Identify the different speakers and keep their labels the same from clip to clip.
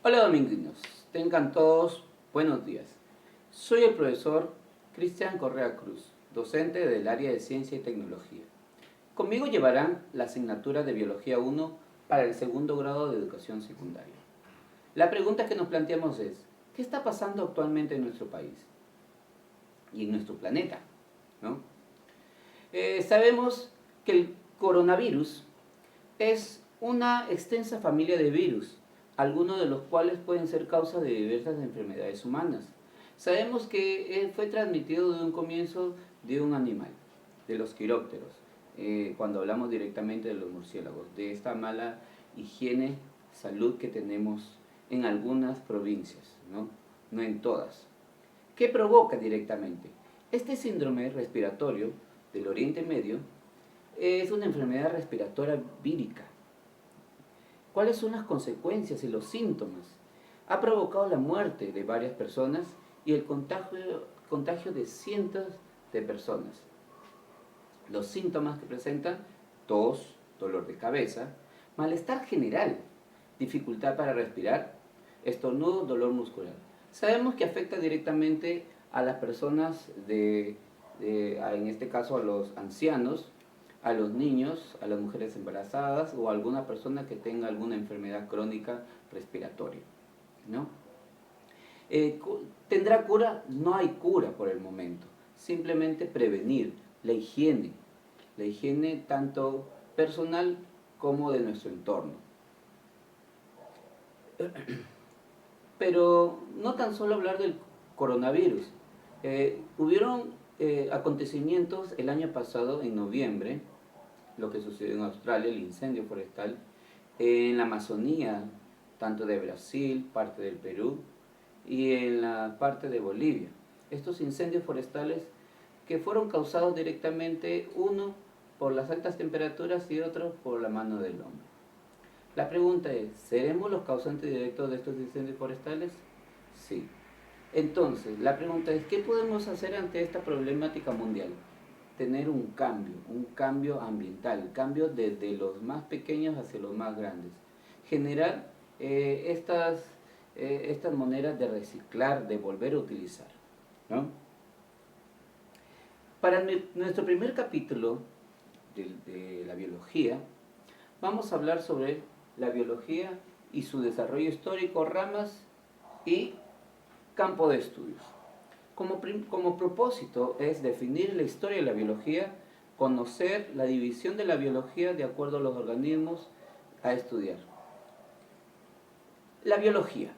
Speaker 1: Hola dominguinos, tengan todos buenos días. Soy el profesor Cristian Correa Cruz, docente del área de Ciencia y Tecnología. Conmigo llevarán la asignatura de Biología 1 para el segundo grado de educación secundaria. La pregunta que nos planteamos es, ¿qué está pasando actualmente en nuestro país y en nuestro planeta? ¿No? Sabemos que el coronavirus es una extensa familia de virus, algunos de los cuales pueden ser causa de diversas enfermedades humanas. Sabemos que fue transmitido de un comienzo de un animal, de los quirópteros, cuando hablamos directamente de los murciélagos, de esta mala higiene, salud que tenemos en algunas provincias, no en todas. ¿Qué provoca directamente? Este síndrome respiratorio del Oriente Medio es una enfermedad respiratoria vírica. ¿Cuáles son las consecuencias y los síntomas? Ha provocado la muerte de varias personas y el contagio de cientos de personas. Los síntomas que presentan: tos, dolor de cabeza, malestar general, dificultad para respirar, estornudo, dolor muscular. Sabemos que afecta directamente a las personas, en este caso a los ancianos, a los niños, a las mujeres embarazadas o a alguna persona que tenga alguna enfermedad crónica respiratoria, ¿no? ¿Tendrá cura? No hay cura por el momento. Simplemente prevenir la higiene tanto personal como de nuestro entorno. Pero no tan solo hablar del coronavirus. Hubieron acontecimientos el año pasado, en noviembre, lo que sucedió en Australia, el incendio forestal, en la Amazonía, tanto de Brasil, parte del Perú, y en la parte de Bolivia. Estos incendios forestales que fueron causados directamente, uno por las altas temperaturas y otro por la mano del hombre. La pregunta es, ¿seremos los causantes directos de estos incendios forestales? Sí. Entonces, la pregunta es, ¿qué podemos hacer ante esta problemática mundial? Tener un cambio ambiental, cambio desde los más pequeños hacia los más grandes. Generar estas maneras de reciclar, de volver a utilizar, ¿no? Para nuestro primer capítulo de la biología, vamos a hablar sobre la biología y su desarrollo histórico, ramas y campo de estudios. Como propósito es definir la historia de la biología, conocer la división de la biología de acuerdo a los organismos a estudiar. La biología.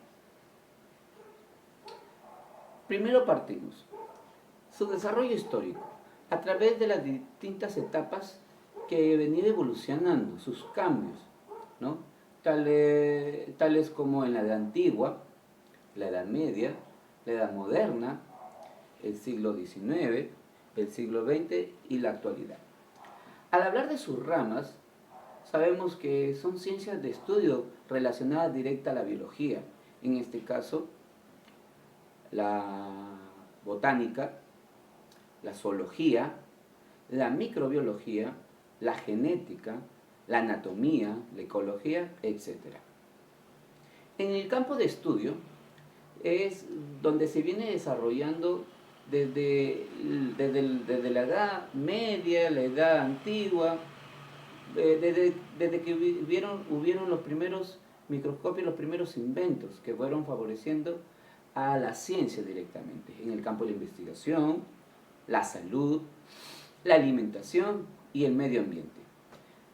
Speaker 1: Primero partimos. Su desarrollo histórico, a través de las distintas etapas que he venido evolucionando, sus cambios, ¿no? Tales como en la Edad Antigua, la Edad Media, la Edad Moderna, el siglo XIX, el siglo XX y la actualidad. Al hablar de sus ramas, sabemos que son ciencias de estudio relacionadas directa a la biología, en este caso la botánica, la zoología, la microbiología, la genética, la anatomía, la ecología, etc. En el campo de estudio es donde se viene desarrollando desde la Edad Media, la Edad Antigua, desde que hubieron los primeros microscopios, los primeros inventos que fueron favoreciendo a la ciencia directamente, en el campo de la investigación, la salud, la alimentación y el medio ambiente.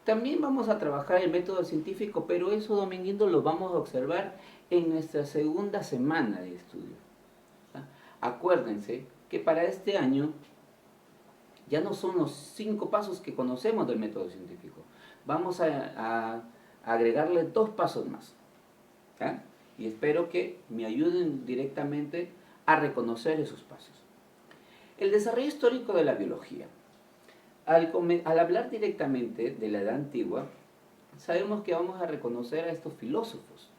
Speaker 1: También vamos a trabajar el método científico, pero eso, dominguitos, lo vamos a observar en nuestra segunda semana de estudio. Acuérdense que para este año ya no son los 5 pasos que conocemos del método científico. Vamos a agregarle 2 pasos más. ¿Ya? Y espero que me ayuden directamente a reconocer esos pasos. El desarrollo histórico de la biología. Al hablar directamente de la Edad Antigua, sabemos que vamos a reconocer a estos filósofos,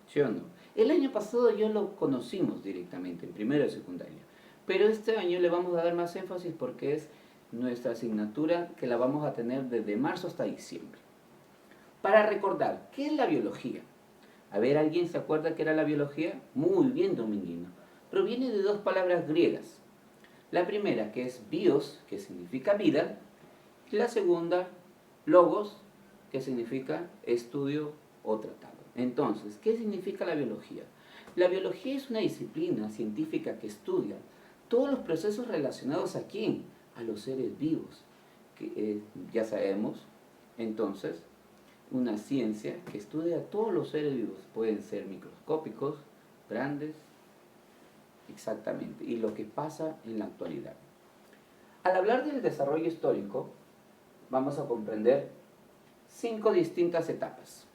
Speaker 1: ¿sí o no? El año pasado ya lo conocimos directamente, en primero de secundaria, pero este año le vamos a dar más énfasis porque es nuestra asignatura que la vamos a tener desde marzo hasta diciembre. Para recordar, ¿qué es la biología? A ver, ¿alguien se acuerda qué era la biología? Muy bien, Dominguino. Proviene de dos palabras griegas. La primera, que es bios, que significa vida, y la segunda, logos, que significa estudio o tratado. Entonces, ¿qué significa la biología? La biología es una disciplina científica que estudia todos los procesos relacionados a quién, a los seres vivos. Que, ya sabemos, entonces, una ciencia que estudia a todos los seres vivos. Pueden ser microscópicos, grandes, exactamente, y lo que pasa en la actualidad. Al hablar del desarrollo histórico, vamos a comprender 5 distintas etapas.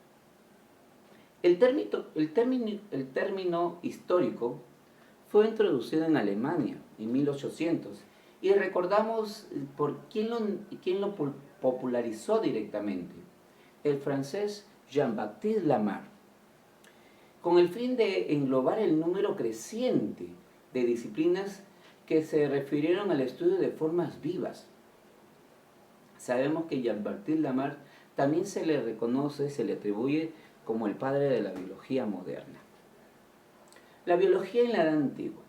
Speaker 1: El término histórico fue introducido en Alemania en 1800 y recordamos por quién lo popularizó directamente, el francés Jean-Baptiste Lamarck, con el fin de englobar el número creciente de disciplinas que se refirieron al estudio de formas vivas. Sabemos que Jean-Baptiste Lamarck también se le reconoce, se le atribuye como el padre de la biología moderna. La biología en la Edad Antigua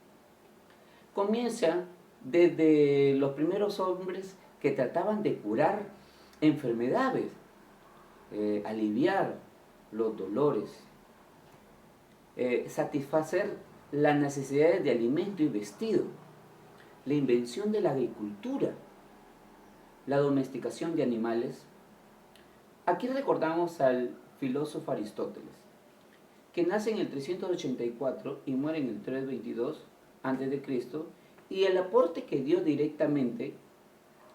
Speaker 1: comienza desde los primeros hombres que trataban de curar enfermedades, aliviar los dolores, satisfacer las necesidades de alimento y vestido, la invención de la agricultura, la domesticación de animales. Aquí recordamos al filósofo Aristóteles, que nace en el 384 y muere en el 322 a.C., y el aporte que dio directamente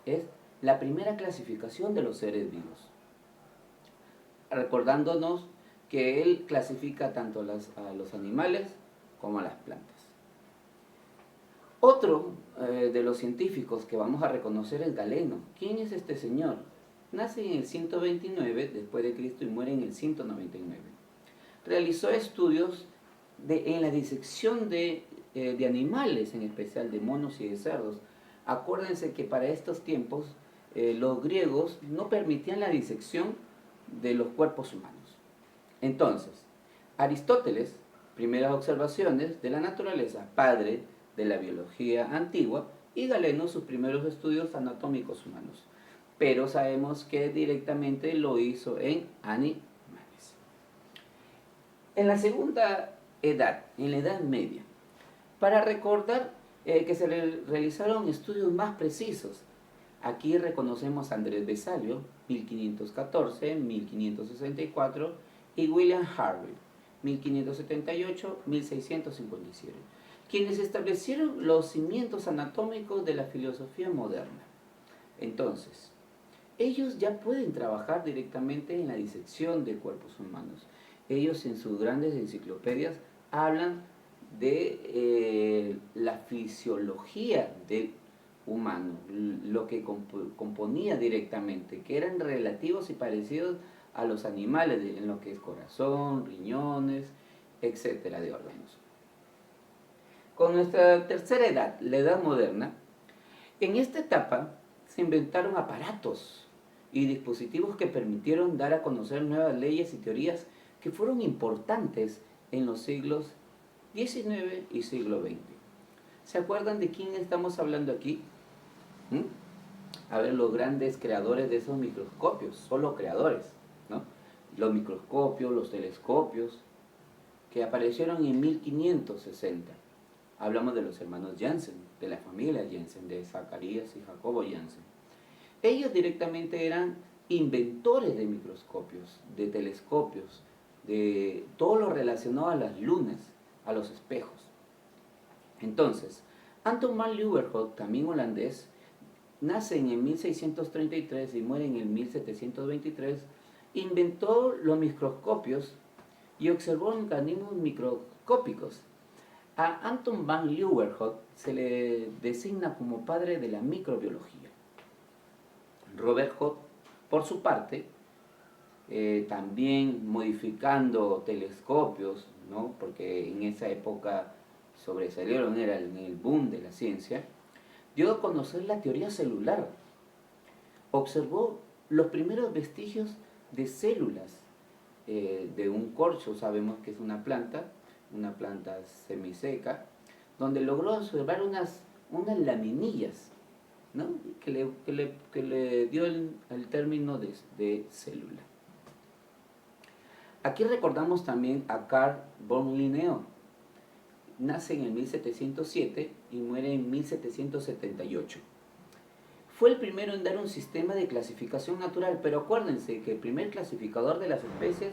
Speaker 1: es la primera clasificación de los seres vivos, recordándonos que él clasifica tanto a los animales como a las plantas. Otro de los científicos que vamos a reconocer es Galeno. ¿Quién es este señor? Nace en el 129 después de Cristo y muere en el 199. Realizó estudios en la disección de animales, en especial de monos y de cerdos. Acuérdense que para estos tiempos los griegos no permitían la disección de los cuerpos humanos. Entonces, Aristóteles, primeras observaciones de la naturaleza, padre de la biología antigua, y Galeno, sus primeros estudios anatómicos humanos. Pero sabemos que directamente lo hizo en animales. En la segunda edad, en la Edad Media, para recordar que se realizaron estudios más precisos. Aquí reconocemos a Andrés Besalio, 1514-1564, y William Harvey, 1578-1657, quienes establecieron los cimientos anatómicos de la filosofía moderna. Entonces, ellos ya pueden trabajar directamente en la disección de cuerpos humanos. Ellos en sus grandes enciclopedias hablan de la fisiología del humano, lo que componía directamente, que eran relativos y parecidos a los animales, en lo que es corazón, riñones, etcétera, de órganos. Con nuestra tercera edad, la edad moderna, en esta etapa se inventaron aparatos y dispositivos que permitieron dar a conocer nuevas leyes y teorías que fueron importantes en los siglos XIX y siglo XX. ¿Se acuerdan de quién estamos hablando aquí? A ver, los grandes creadores de esos microscopios, solo creadores, ¿no? Los microscopios, los telescopios, que aparecieron en 1560. Hablamos de los hermanos Janssen, de la familia Janssen, de Zacarías y Jacobo Janssen. Ellos directamente eran inventores de microscopios, de telescopios, de todo lo relacionado a las lunas, a los espejos. Entonces, Anton van Leeuwenhoek, también holandés, nace en el 1633 y muere en el 1723, inventó los microscopios y observó organismos microscópicos. A Anton van Leeuwenhoek se le designa como padre de la microbiología. Robert Hooke, por su parte, también modificando telescopios, ¿no? Porque en esa época sobresalieron, era en el boom de la ciencia, dio a conocer la teoría celular. Observó los primeros vestigios de células de un corcho, sabemos que es una planta semiseca, donde logró observar unas laminillas, ¿no? que le dio el término de célula. Aquí recordamos también a Carl von Linneo. Nace en el 1707 y muere en 1778. Fue el primero en dar un sistema de clasificación natural, pero acuérdense que el primer clasificador de las especies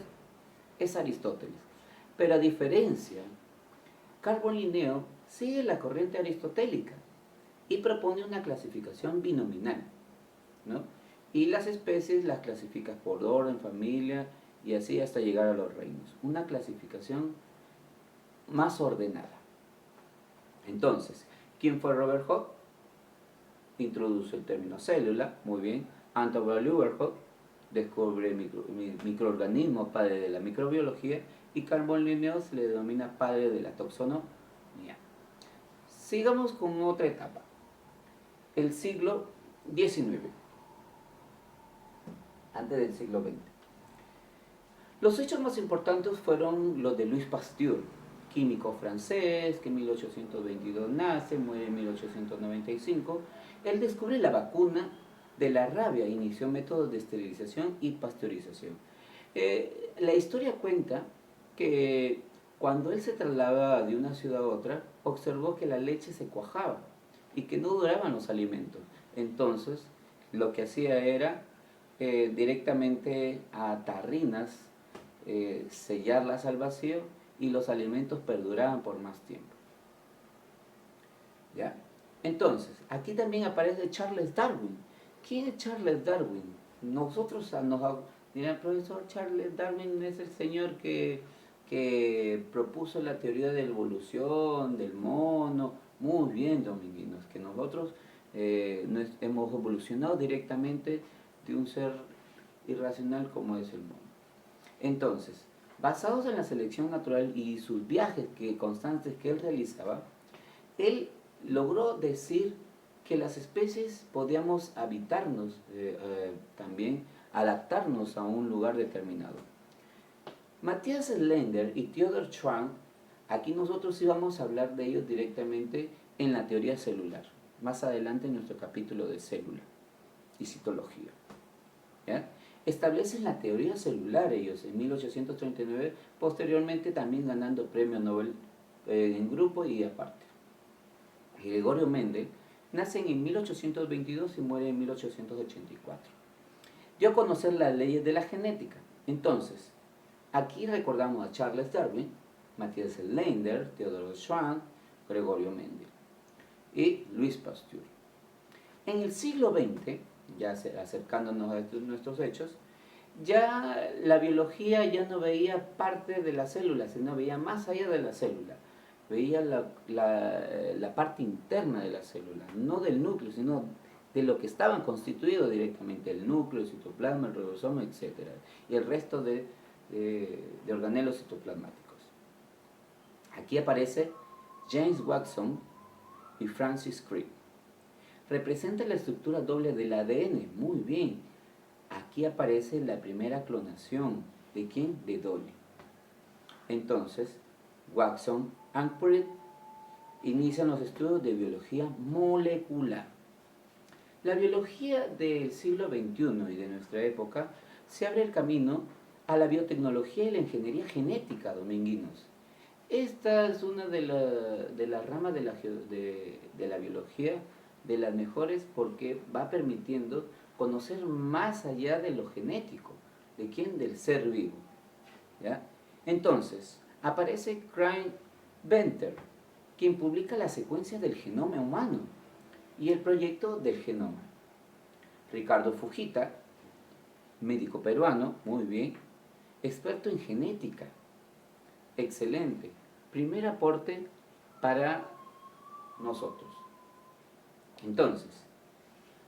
Speaker 1: es Aristóteles. Pero a diferencia, Carl von Linneo sigue la corriente aristotélica y propone una clasificación binominal, ¿no? Y las especies las clasifica por orden, familia y así hasta llegar a los reinos. Una clasificación más ordenada. Entonces, ¿quién fue Robert Hooke? Introduce el término célula, muy bien. Anton von Leeuwenhoek descubre microorganismos, padre de la microbiología, y Carl von Linneo se le denomina padre de la taxonomía. Sigamos con otra etapa, el siglo XIX, antes del siglo XX. Los hechos más importantes fueron los de Louis Pasteur, químico francés, que en 1822 nace, muere en 1895. Él descubre la vacuna de la rabia, inició métodos de esterilización y pasteurización. La historia cuenta que cuando él se trasladaba de una ciudad a otra, observó que la leche se cuajaba y que no duraban los alimentos. Entonces, lo que hacía era directamente a tarrinas, sellarlas al vacío y los alimentos perduraban por más tiempo. ¿Ya? Entonces, aquí también aparece Charles Darwin. ¿Quién es Charles Darwin? Nosotros dirá el profesor, Charles Darwin es el señor que propuso la teoría de la evolución, del mono. Muy bien, dominguinos, que nosotros hemos evolucionado directamente de un ser irracional como es el mono. Entonces, basados en la selección natural y sus viajes constantes que él realizaba, él logró decir que las especies podíamos habitarnos, también adaptarnos a un lugar determinado. Matthias Lender y Theodor Schwann, aquí nosotros íbamos a hablar de ellos directamente en la teoría celular, más adelante en nuestro capítulo de célula y citología. ¿Ya? Establecen la teoría celular ellos en 1839, posteriormente también ganando premio Nobel en grupo y aparte. Gregorio Mendel nace en 1822 y muere en 1884. Dio a conocer las leyes de la genética. Entonces, aquí recordamos a Charles Darwin, Matthias Lender, Theodor Schwann, Gregorio Mendel y Louis Pasteur. En el siglo XX, ya acercándonos a nuestros hechos, ya la biología ya no veía parte de la célula, sino veía más allá de la célula. Veía la parte interna de la célula, no del núcleo, sino de lo que estaban constituidos directamente, el núcleo, el citoplasma, el ribosoma, etc. Y el resto de organelos citoplasmáticos. Aquí aparece James Watson y Francis Crick. Representa la estructura doble del ADN, muy bien. Aquí aparece la primera clonación. ¿De quién? De Dolly. Entonces, Watson y Crick inician los estudios de biología molecular. La biología del siglo XXI y de nuestra época se abre el camino a la biotecnología y la ingeniería genética, dominguinos. Esta es una de las ramas de la biología, de las mejores, porque va permitiendo conocer más allá de lo genético. ¿De quién? Del ser vivo. ¿Ya? Entonces, aparece Craig Venter, quien publica la secuencia del genoma humano y el proyecto del genoma. Ricardo Fujita, médico peruano, muy bien, experto en genética, excelente, primer aporte para nosotros. Entonces,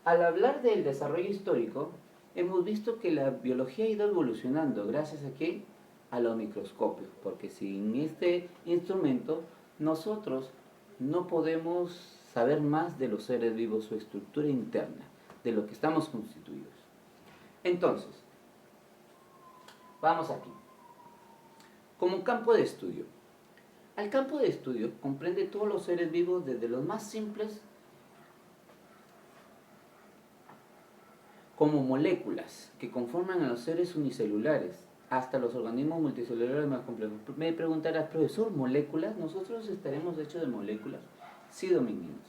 Speaker 1: al hablar del desarrollo histórico, hemos visto que la biología ha ido evolucionando, gracias a ¿qué? A los microscopios, porque sin este instrumento nosotros no podemos saber más de los seres vivos, su estructura interna, de lo que estamos constituidos. Entonces, vamos aquí. como campo de estudio. Al campo de estudio comprende todos los seres vivos desde los más simples como moléculas que conforman a los seres unicelulares hasta los organismos multicelulares más complejos. Me preguntarás, profesor, ¿moléculas? ¿Nosotros estaremos hechos de moléculas? Sí, dominguinos.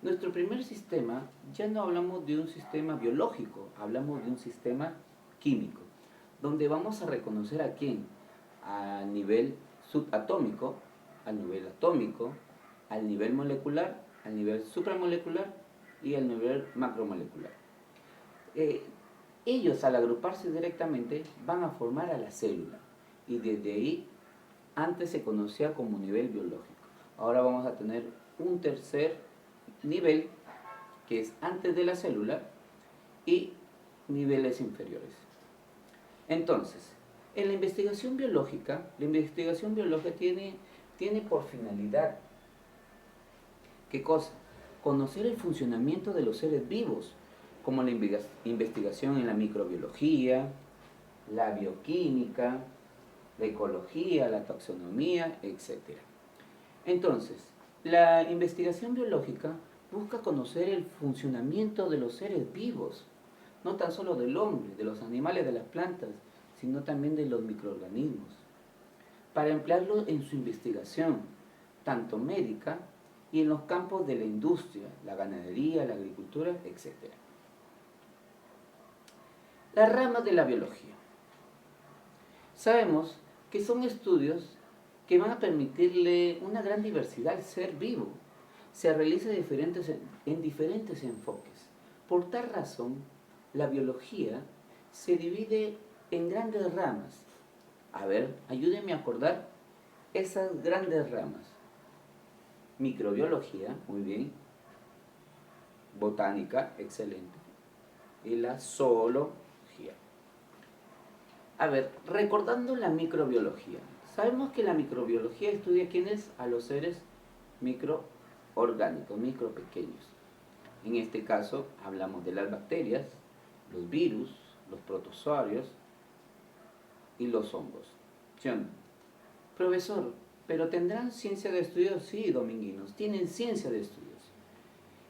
Speaker 1: Nuestro primer sistema, ya no hablamos de un sistema biológico, hablamos de un sistema químico, donde vamos a reconocer a quién, a nivel subatómico, al nivel atómico, al nivel molecular, al nivel supramolecular y al nivel macromolecular. Ellos, al agruparse directamente, van a formar a la célula, y desde ahí antes se conocía como nivel biológico. Ahora vamos a tener un tercer nivel, que es antes de la célula, y niveles inferiores. Entonces, en la investigación biológica tiene por finalidad, ¿qué cosa? Conocer el funcionamiento de los seres vivos, como la investigación en la microbiología, la bioquímica, la ecología, la taxonomía, etc. Entonces, la investigación biológica busca conocer el funcionamiento de los seres vivos, no tan solo del hombre, de los animales, de las plantas, sino también de los microorganismos, para emplearlo en su investigación, tanto médica y en los campos de la industria, la ganadería, la agricultura, etc. Las ramas de la biología. Sabemos que son estudios que van a permitirle una gran diversidad al ser vivo. Se realiza en diferentes enfoques. Por tal razón, la biología se divide en grandes ramas. A ver, ayúdenme a acordar esas grandes ramas. Microbiología, muy bien. Botánica, excelente. Y la zoología. A ver, recordando la microbiología. Sabemos que la microbiología estudia quiénes, a los seres microorgánicos, micro pequeños. En este caso hablamos de las bacterias, los virus, los protozoarios y los hongos. ¿Sí o no? Profesor, ¿pero tendrán ciencia de estudios? Sí, dominguinos, tienen ciencia de estudios.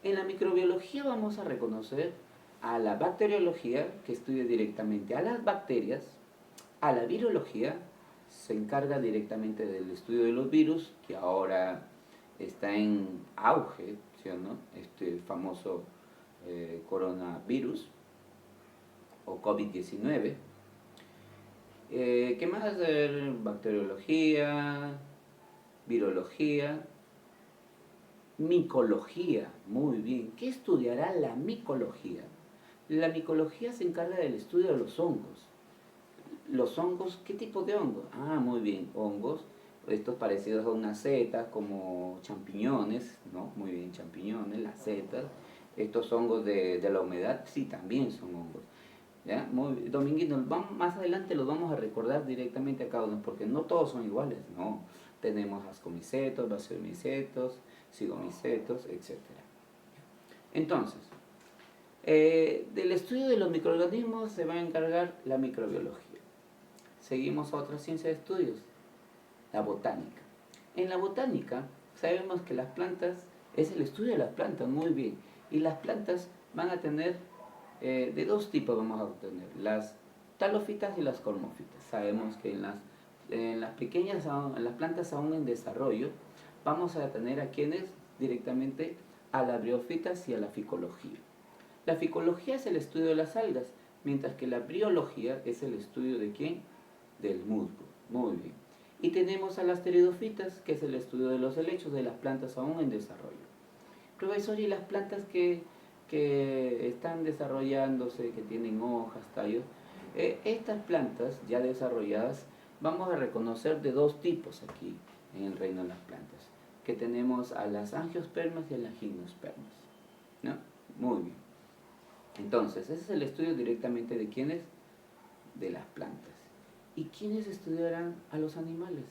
Speaker 1: En la microbiología vamos a reconocer a la bacteriología, que estudia directamente a las bacterias, a la virología, se encarga directamente del estudio de los virus, que ahora está en auge, ¿sí o no? Este famoso coronavirus o COVID-19. ¿Qué más? Bacteriología, virología, micología, muy bien. ¿Qué estudiará la micología? La micología se encarga del estudio de los hongos. Los hongos, ¿qué tipo de hongos? Ah, muy bien, hongos, estos parecidos a unas setas, como champiñones, ¿no? Muy bien, champiñones, las setas. Estos hongos de la humedad, sí, también son hongos. ¿Ya? Dominguinos, más adelante los vamos a recordar directamente a cada uno, porque no todos son iguales, no. Tenemos ascomicetos, bacillomicetos, cigomicetos, etc. Entonces, del estudio de los microorganismos se va a encargar la microbiología. Seguimos a otra ciencia de estudios, la botánica. En la botánica sabemos que las plantas, es el estudio de las plantas, muy bien. Y las plantas van a tener, de dos tipos vamos a obtener, las talofitas y las colmófitas. Sabemos que en las pequeñas, en las plantas aún en desarrollo, vamos a tener a quienes directamente a las briófitas y a la ficología. La ficología es el estudio de las algas, mientras que la briología es el estudio de ¿quién? Del musgo. Muy bien. Y tenemos a las pteridofitas, que es el estudio de los helechos de las plantas aún en desarrollo. Profesor, ¿y las plantas que están desarrollándose, que tienen hojas, tallos? Estas plantas ya desarrolladas vamos a reconocer de dos tipos aquí en el reino de las plantas, que tenemos a las angiospermas y a las gimnospermas, ¿no? Muy bien. Entonces, ese es el estudio directamente de quiénes, de las plantas. ¿Y quiénes estudiarán a los animales?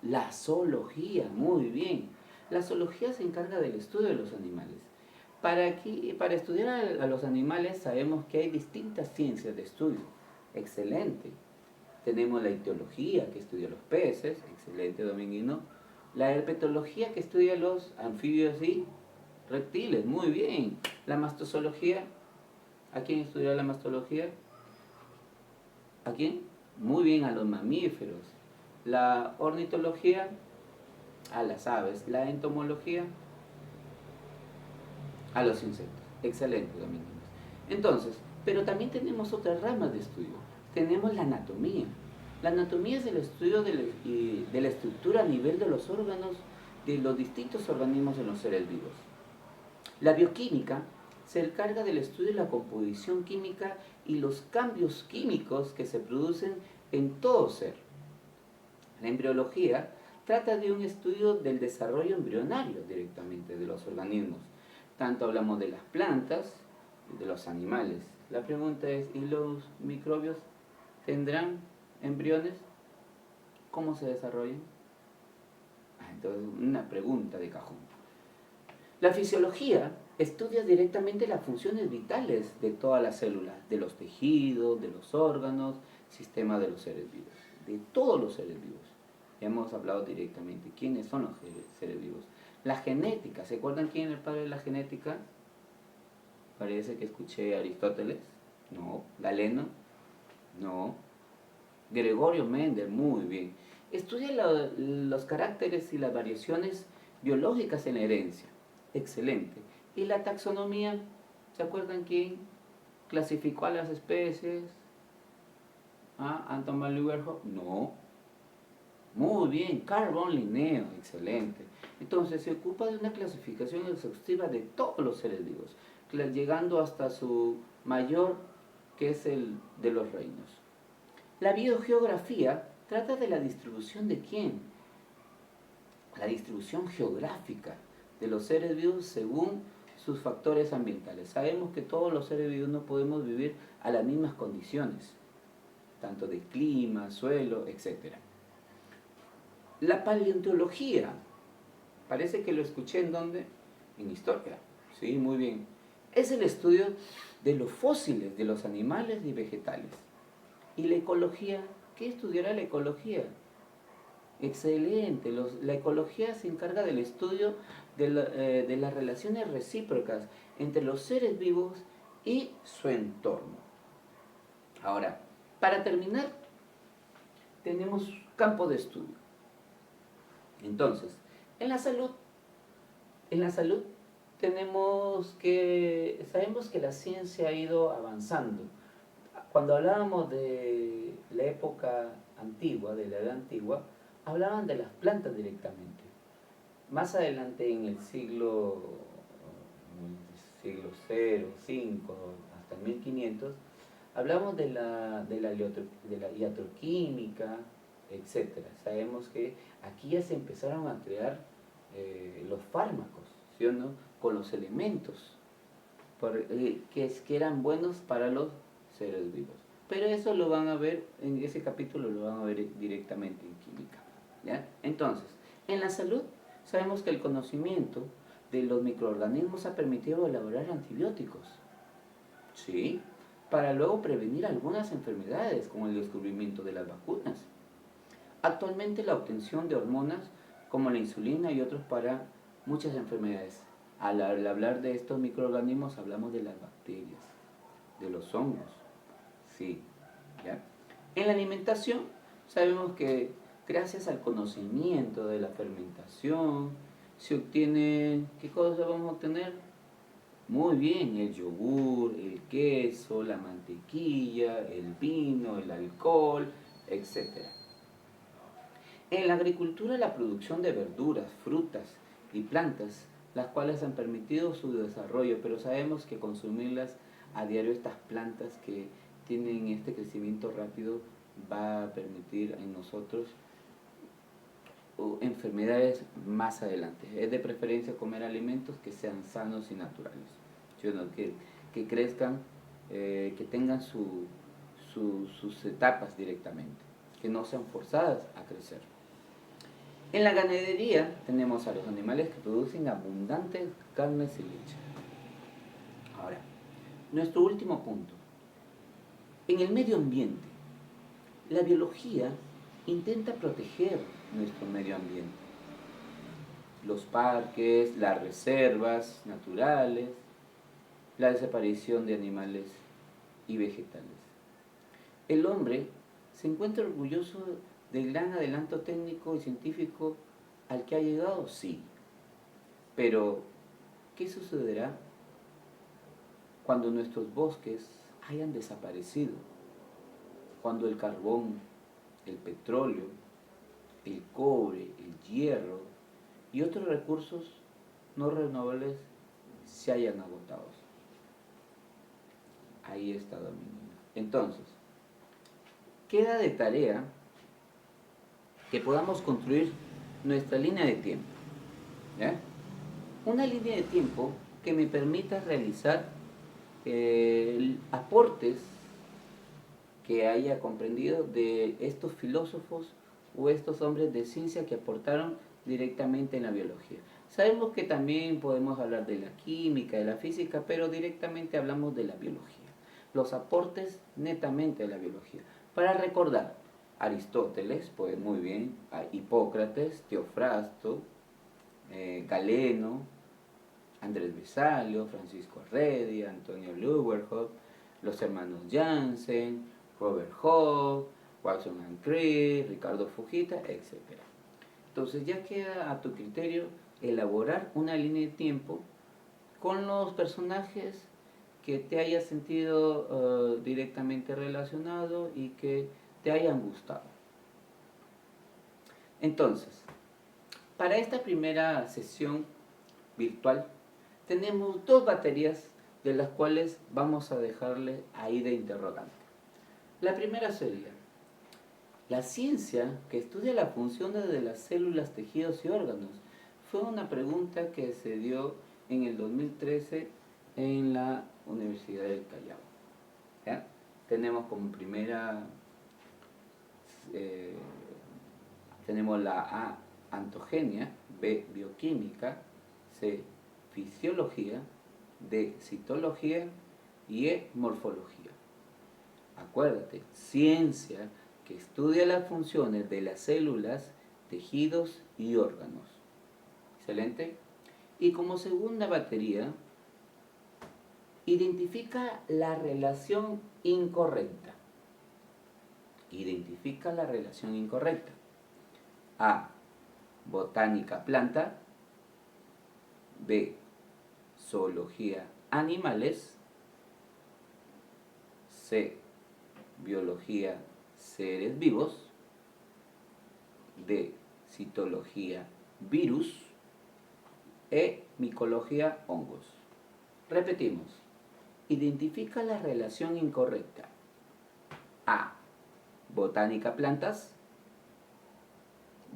Speaker 1: La zoología, muy bien. La zoología se encarga del estudio de los animales. Para estudiar a los animales sabemos que hay distintas ciencias de estudio. Excelente. Tenemos la ictiología, que estudia los peces, excelente Dominguino. La herpetología, que estudia los anfibios y reptiles, muy bien. La mastozoología, ¿a quién estudia la mastología? ¿A quién? Muy bien, a los mamíferos. La ornitología, a las aves. La entomología, a los insectos. Excelente, Dominguinos. Entonces, pero también tenemos otras ramas de estudio. Tenemos la anatomía. La anatomía es el estudio de la estructura a nivel de los órganos de los distintos organismos en los seres vivos. La bioquímica se encarga del estudio de la composición química y los cambios químicos que se producen en todo ser. La embriología trata de un estudio del desarrollo embrionario directamente de los organismos. Tanto hablamos de las plantas y de los animales. La pregunta es, ¿y los microbios tendrán embriones? ¿Cómo se desarrollan? Entonces, una pregunta de cajón. La fisiología estudia directamente las funciones vitales de todas las células, de los tejidos, de los órganos, sistema de los seres vivos, de todos los seres vivos. Ya hemos hablado directamente quiénes son los seres vivos. La genética, ¿se acuerdan quién es el padre de la genética? Parece que escuché a Aristóteles. No. Galeno. No. Gregorio Mendel, muy bien. Estudia los caracteres y las variaciones biológicas en la herencia. Excelente. ¿Y la taxonomía? ¿Se acuerdan quién clasificó a las especies? ¿Ah? ¿Anton van Leeuwenhoek? No. Muy bien, Carl von Linneo, excelente. Entonces se ocupa de una clasificación exhaustiva de todos los seres vivos, llegando hasta su mayor, que es el de los reinos. La biogeografía trata de la distribución de quién? La distribución geográfica de los seres vivos según sus factores ambientales. Sabemos que todos los seres vivos no podemos vivir a las mismas condiciones, tanto de clima, suelo, etc. La paleontología, parece que lo escuché en dónde, en historia, sí, muy bien. Es el estudio de los fósiles de los animales y vegetales. ¿Y la ecología? ¿Qué estudiará la ecología? Excelente, la ecología se encarga del estudio de las relaciones recíprocas entre los seres vivos y su entorno. Ahora, para terminar, tenemos campo de estudio. Entonces, en la salud sabemos que la ciencia ha ido avanzando. Cuando hablábamos de la época antigua, de la edad antigua, hablaban de las plantas directamente. Más adelante en el siglo 0, 5, hasta el 1500, hablamos de la iatroquímica, etc. Sabemos que aquí ya se empezaron a crear los fármacos, ¿sí o no? Con los elementos que eran buenos para los seres vivos. Pero eso lo van a ver, en ese capítulo lo van a ver directamente en química. ¿Ya? Entonces, en la salud sabemos que el conocimiento de los microorganismos ha permitido elaborar antibióticos, ¿sí? Para luego prevenir algunas enfermedades, como el descubrimiento de las vacunas. Actualmente la obtención de hormonas como la insulina y otros para muchas enfermedades. Al hablar de estos microorganismos hablamos de las bacterias, de los hongos, sí, ¿ya? En la alimentación sabemos que gracias al conocimiento de la fermentación se obtiene, ¿qué cosas vamos a obtener? Muy bien, el yogur, el queso, la mantequilla, el vino, el alcohol, etc. En la agricultura, la producción de verduras, frutas y plantas, las cuales han permitido su desarrollo, pero sabemos que consumirlas a diario, estas plantas que tienen este crecimiento rápido, va a permitir en nosotros enfermedades más adelante. Es de preferencia comer alimentos que sean sanos y naturales, ¿sí o no? Que crezcan, que tengan sus etapas directamente, que no sean forzadas a crecer. En la ganadería tenemos a los animales que producen abundantes carnes y leche. Ahora, nuestro último punto. En el medio ambiente, La biología intenta proteger nuestro medio ambiente, los parques, las reservas naturales, la desaparición de animales y vegetales. El hombre se encuentra orgulloso del gran adelanto técnico y científico al que ha llegado, sí. Pero, ¿qué sucederá cuando nuestros bosques hayan desaparecido? Cuando el carbón, el petróleo, el cobre, el hierro y otros recursos no renovables se hayan agotado. Ahí está dominio. Entonces, queda de tarea que podamos construir nuestra línea de tiempo. ¿Ya? Una línea de tiempo que me permita realizar aportes que haya comprendido de estos filósofos o estos hombres de ciencia que aportaron directamente en la biología. Sabemos que también podemos hablar de la química, de la física, pero directamente hablamos de la biología. Los aportes netamente de la biología. Para recordar, Aristóteles, pues muy bien, Hipócrates, Teofrasto, Galeno, Andrés Vesalio, Francisco Arredi, Antonio Leeuwenhoek, los hermanos Janssen, Robert Hooke, Watson and Crick, Ricardo Fujita, etc. Entonces ya queda a tu criterio elaborar una línea de tiempo con los personajes que te hayas sentido directamente relacionado y que te hayan gustado. Entonces, para esta primera sesión virtual tenemos 2 baterías de las cuales vamos a dejarle ahí de interrogante. La primera sería, la ciencia que estudia las funciones de las células, tejidos y órganos. Fue una pregunta que se dio en el 2013 en la Universidad del Callao. ¿Ya? Tenemos como primera, tenemos la A, antogenia, B, bioquímica, C, fisiología, D, citología y E, morfología. Acuérdate, ciencia que estudia las funciones de las células, tejidos y órganos. Excelente. Y como segunda batería, identifica la relación incorrecta. Identifica la relación incorrecta. A, botánica planta. B, zoología animales. C, biología seres vivos. D, citología virus. E, micología hongos. Repetimos. Identifica la relación incorrecta. A, botánica plantas.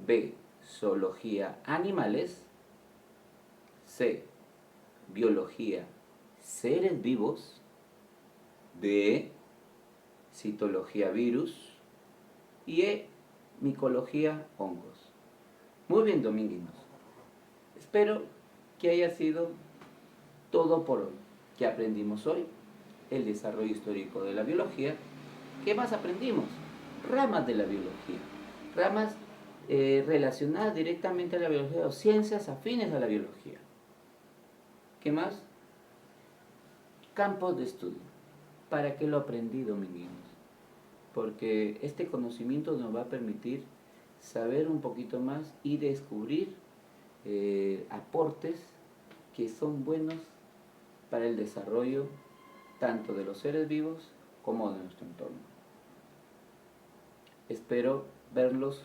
Speaker 1: B, zoología animales. C, biología seres vivos. D, citología virus. Y E, micología hongos. Muy bien, dominguinos. Espero que haya sido todo por hoy. ¿Qué aprendimos hoy? El desarrollo histórico de la biología. ¿Qué más aprendimos? Ramas de la biología. Ramas relacionadas directamente a la biología o ciencias afines a la biología. ¿Qué más? Campos de estudio. ¿Para qué lo aprendí, dominguinos? Porque este conocimiento nos va a permitir saber un poquito más y descubrir aportes que son buenos para el desarrollo tanto de los seres vivos como de nuestro entorno. Espero verlos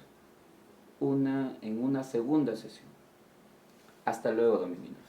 Speaker 1: en una segunda sesión. Hasta luego, dominguinos.